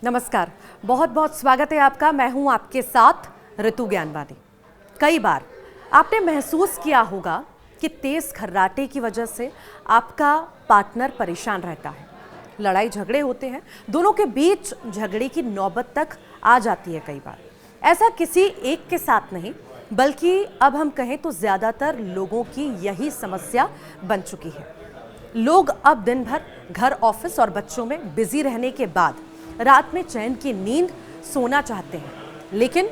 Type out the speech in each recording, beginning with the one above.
नमस्कार, बहुत बहुत स्वागत है आपका। मैं हूं आपके साथ ऋतु ज्ञानवादी। कई बार आपने महसूस किया होगा कि तेज खर्राटे की वजह से आपका पार्टनर परेशान रहता है। लड़ाई झगड़े होते हैं, दोनों के बीच झगड़े की नौबत तक आ जाती है। कई बार ऐसा किसी एक के साथ नहीं, बल्कि अब हम कहें तो ज़्यादातर लोगों की यही समस्या बन चुकी है। लोग अब दिन भर घर, ऑफिस और बच्चों में बिजी रहने के बाद रात में चैन की नींद सोना चाहते हैं, लेकिन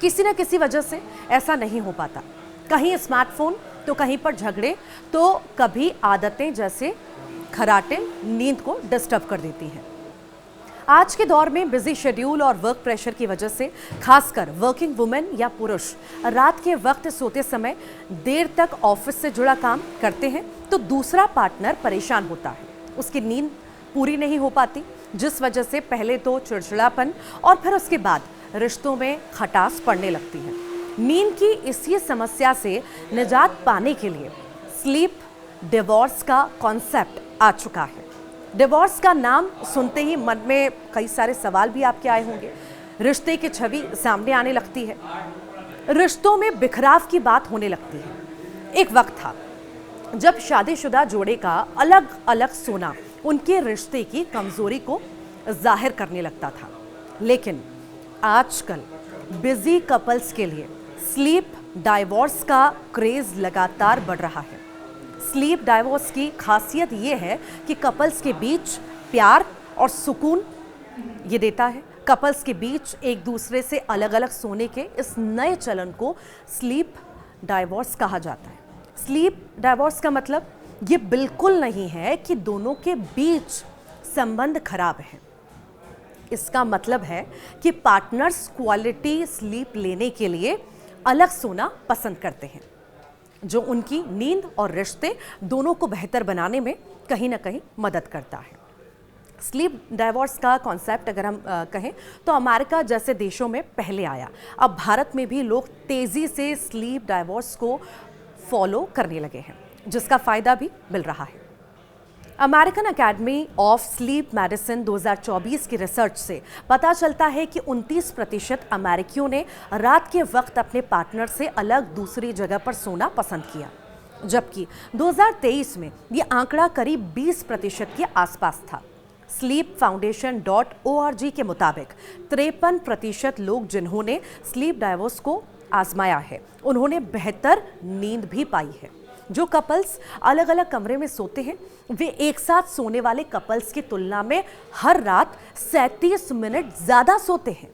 किसी न किसी वजह से ऐसा नहीं हो पाता। कहीं स्मार्टफोन तो कहीं पर झगड़े, तो कभी आदतें जैसे खर्राटे नींद को डिस्टर्ब कर देती हैं। आज के दौर में बिजी शेड्यूल और वर्क प्रेशर की वजह से खासकर वर्किंग वुमेन या पुरुष रात के वक्त सोते समय देर तक ऑफिस से जुड़ा काम करते हैं, तो दूसरा पार्टनर परेशान होता है। उसकी नींद पूरी नहीं हो पाती, जिस वजह से पहले तो चिड़चिड़ापन और फिर उसके बाद रिश्तों में खटास पड़ने लगती है। नींद की इसी समस्या से निजात पाने के लिए स्लीप डिवोर्स का कॉन्सेप्ट आ चुका है। डिवोर्स का नाम सुनते ही मन में कई सारे सवाल भी आपके आए होंगे। रिश्ते की छवि सामने आने लगती है, रिश्तों में बिखराव की बात होने लगती है। एक वक्त था जब शादीशुदा जोड़े का अलग अलग सोना उनके रिश्ते की कमजोरी को जाहिर करने लगता था, लेकिन आजकल बिजी कपल्स के लिए स्लीप डाइवोर्स का क्रेज लगातार बढ़ रहा है। स्लीप डाइवोर्स की खासियत ये है कि कपल्स के बीच प्यार और सुकून ये देता है। कपल्स के बीच एक दूसरे से अलग अलग सोने के इस नए चलन को स्लीप डाइवोर्स कहा जाता है। स्लीप डाइवोर्स का मतलब ये बिल्कुल नहीं है कि दोनों के बीच संबंध खराब है। इसका मतलब है कि पार्टनर्स क्वालिटी स्लीप लेने के लिए अलग सोना पसंद करते हैं, जो उनकी नींद और रिश्ते दोनों को बेहतर बनाने में कहीं ना कहीं मदद करता है। स्लीप डाइवोर्स का कॉन्सेप्ट अगर हम कहें तो अमेरिका जैसे देशों में पहले आया। अब भारत में भी लोग तेज़ी से स्लीप डाइवोर्स को फॉलो करने लगे हैं, जिसका फ़ायदा भी मिल रहा है। American academy of sleep medicine 2024 की रिसर्च से पता चलता है कि 29% अमेरिकियों ने रात के वक्त अपने पार्टनर से अलग दूसरी जगह पर सोना पसंद किया, जबकि 2023 में ये आंकड़ा करीब 20% के आसपास था। sleepfoundation.org के मुताबिक 53% लोग जिन्होंने स्लीप डाइवोर्स को आजमाया है, उन्होंने बेहतर नींद भी पाई है। जो कपल्स अलग अलग कमरे में सोते हैं, वे एक साथ सोने वाले कपल्स की तुलना में हर रात 37 मिनट ज़्यादा सोते हैं।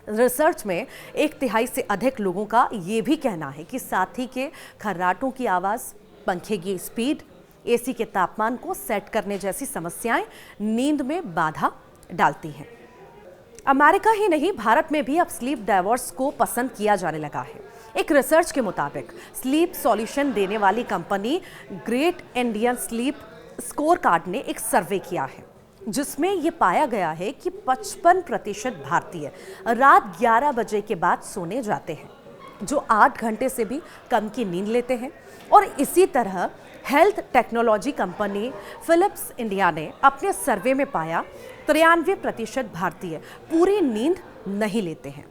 रिसर्च में 1/3 से अधिक लोगों का ये भी कहना है कि साथी के खर्राटों की आवाज़, पंखे की स्पीड, एसी के तापमान को सेट करने जैसी समस्याएं नींद में बाधा डालती हैं। अमेरिका ही नहीं, भारत में भी अब स्लीप डाइवोर्स को पसंद किया जाने लगा है। एक रिसर्च के मुताबिक स्लीप सॉल्यूशन देने वाली company great Indian sleep score card ने एक सर्वे किया है, जिसमें यह पाया गया है कि 55% भारतीय रात 11 बजे के बाद सोने जाते हैं, जो 8 घंटे से भी कम की नींद लेते हैं। और इसी तरह health technology company Philips India ने अपने सर्वे में पाया 93% भारतीय पूरी नींद नहीं लेते हैं।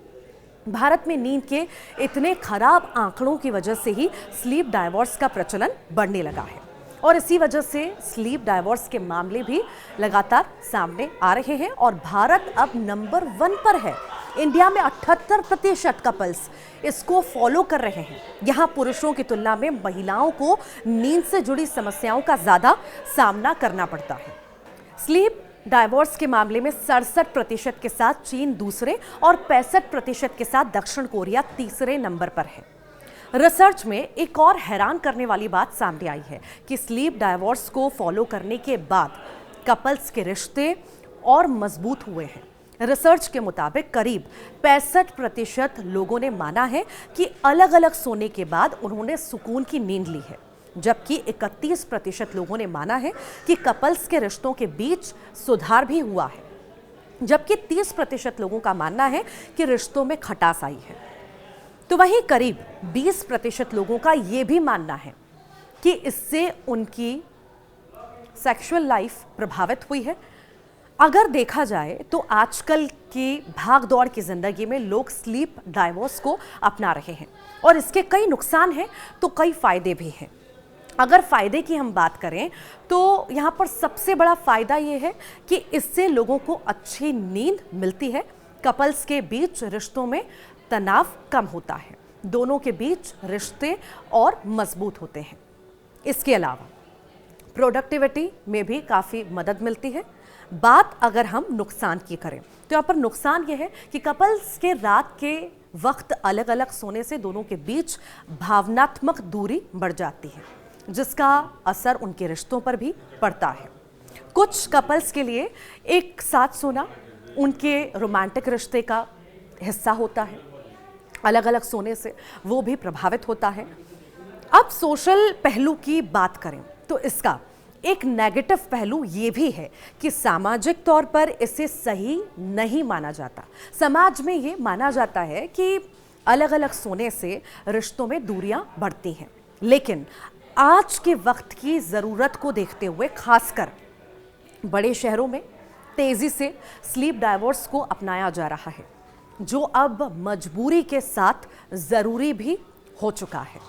भारत में नींद के इतने खराब आंकड़ों की वजह से ही स्लीप डाइवोर्स का प्रचलन बढ़ने लगा है, और इसी वजह से स्लीप डाइवोर्स के मामले भी लगातार सामने आ रहे हैं और भारत अब नंबर 1 पर है। इंडिया में 78% कपल्स इसको फॉलो कर रहे हैं। यहाँ पुरुषों की तुलना में महिलाओं को नींद से जुड़ी समस्याओं का ज़्यादा सामना करना पड़ता है। स्लीप डाइवोर्स के मामले में 67% के साथ चीन दूसरे और 65% के साथ दक्षिण कोरिया तीसरे नंबर पर है। रिसर्च में एक और हैरान करने वाली बात सामने आई है कि स्लीप डाइवोर्स को फॉलो करने के बाद कपल्स के रिश्ते और मजबूत हुए हैं। रिसर्च के मुताबिक करीब 65% लोगों ने माना है कि अलग अलग सोने के बाद उन्होंने सुकून की नींद ली है, जबकि 31% लोगों ने माना है कि कपल्स के रिश्तों के बीच सुधार भी हुआ है, जबकि 30% लोगों का मानना है कि रिश्तों में खटास आई है। तो वहीं करीब 20% लोगों का ये भी मानना है कि इससे उनकी सेक्सुअल लाइफ प्रभावित हुई है। अगर देखा जाए तो आजकल की भाग दौड़ की ज़िंदगी में लोग स्लीप डाइवोर्स को अपना रहे हैं और इसके कई नुकसान हैं तो कई फ़ायदे भी हैं। अगर फ़ायदे की हम बात करें तो यहाँ पर सबसे बड़ा फ़ायदा ये है कि इससे लोगों को अच्छी नींद मिलती है, कपल्स के बीच रिश्तों में तनाव कम होता है, दोनों के बीच रिश्ते और मजबूत होते हैं। इसके अलावा प्रोडक्टिविटी में भी काफ़ी मदद मिलती है। बात अगर हम नुकसान की करें तो यहाँ पर नुकसान ये है कि कपल्स के रात के वक्त अलग अलग सोने से दोनों के बीच भावनात्मक दूरी बढ़ जाती है, जिसका असर उनके रिश्तों पर भी पड़ता है। कुछ कपल्स के लिए एक साथ सोना उनके रोमांटिक रिश्ते का हिस्सा होता है, अलग अलग सोने से वो भी प्रभावित होता है। अब सोशल पहलू की बात करें तो इसका एक नेगेटिव पहलू ये भी है कि सामाजिक तौर पर इसे सही नहीं माना जाता। समाज में ये माना जाता है कि अलग अलग सोने से रिश्तों में दूरियां बढ़ती हैं, लेकिन आज के वक्त की ज़रूरत को देखते हुए खासकर बड़े शहरों में तेज़ी से स्लीप डाइवोर्स को अपनाया जा रहा है, जो अब मजबूरी के साथ ज़रूरी भी हो चुका है।